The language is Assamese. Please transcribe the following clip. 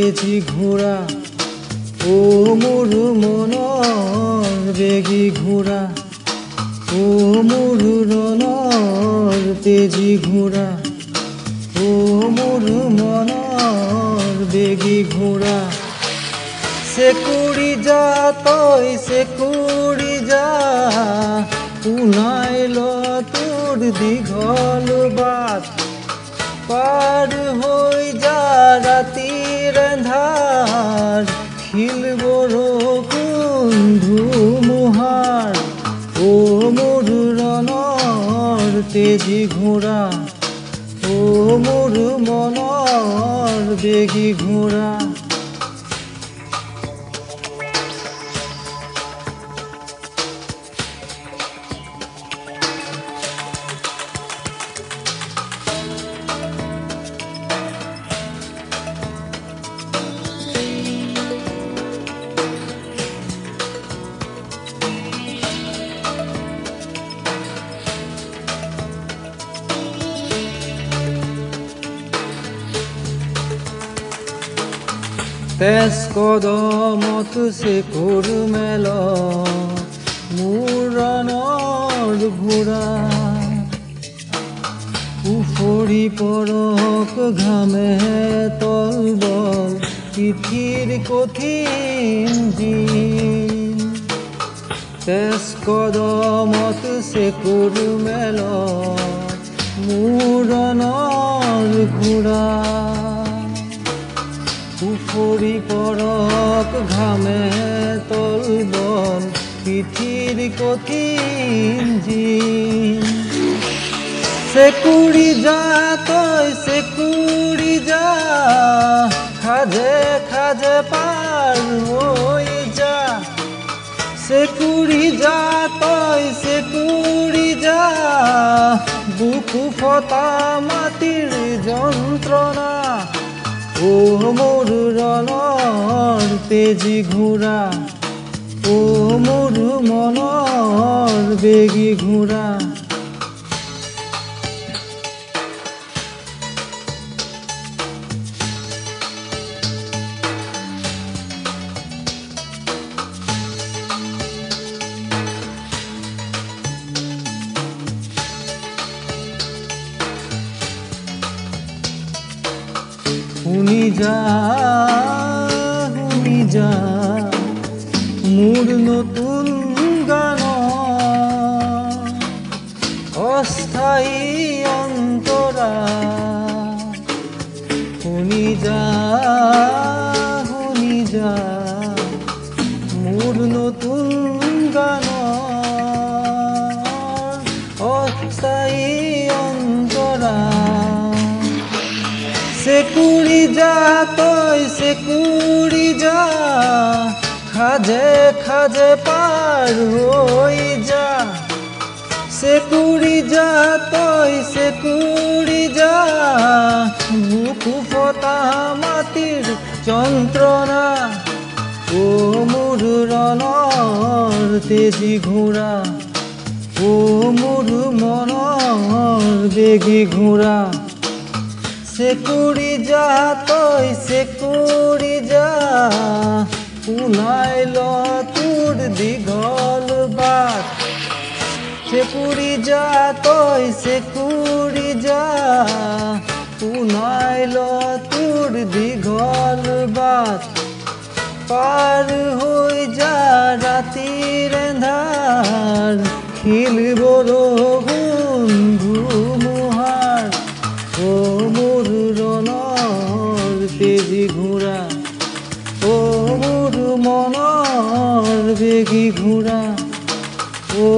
তেজি ঘোঁৰা ও মোৰ মনৰ বেগী ঘোঁৰা ও মোৰ ৰণৰ তেজি ঘোঁৰা ও মোৰ মনৰ বেগী ঘোঁৰা চেকুৰি যা তই চেকুৰি যা পোনাই ল তোৰ দীঘল বাট পাৰ হৈ যা ৰাতিৰ এন্ধাৰ শিল বৰষুণ ধুমুহাৰ ও মোৰ ৰণৰ তেজি ঘোঁৰা ও মোৰ মনৰ বেগী ঘোঁৰা তেজ কদমত চেকুৰ মেল মোৰ ৰণৰ ঘোঁৰা উফৰি পৰক ঘামে তলবল পিঠিৰ কঠিন দিন তেজ কদমত চেকুৰ মেল মোৰ ৰণৰ ঘোঁৰা উফৰি পৰক ঘামে তলবল পিঠিৰ কঠিন দিন চেকুৰি যা তই চেকুৰি যা খাজে খাজে পাৰ হৈ যা চেকুৰি যা তই চেকুৰি যা বুকু ফটা মাটিৰ যন্ত্ৰণা ও মোৰ ৰণৰ তেজি ঘোঁৰা ও মোৰ মনৰ বেগী ঘোঁৰা শুনি যা মোৰ নতুন গান অস্থায়ী অন্তৰা শুনি যা মোৰ নতুন গান অস্থায়ী অন্তৰা চেকুৰি যা তই চেকুৰি যা খাজে খাজে পাৰ হৈ যা চেকুৰি যা তই চেকুৰি যা বুকু ফটা মাটিৰ যন্ত্ৰণা ও মোৰ ৰণৰ তেজি ঘোঁৰা ও মোৰ মনৰ বেগী ঘোঁৰা চেকুৰি যা তই চেকুৰি যা পোনাই ল তোৰ দীঘল বাট চেকুৰি যা তই চেকুৰি যা পোনাই ল তোৰ দীঘল বাট পাৰ হৈ যা ৰাতিৰ এন্ধাৰ শিল বৰষুণ ধুমুহাৰ ও মোৰ ৰণৰ তেজি ঘোঁৰা ও মোৰ মনৰ বেগী ঘোঁৰা ও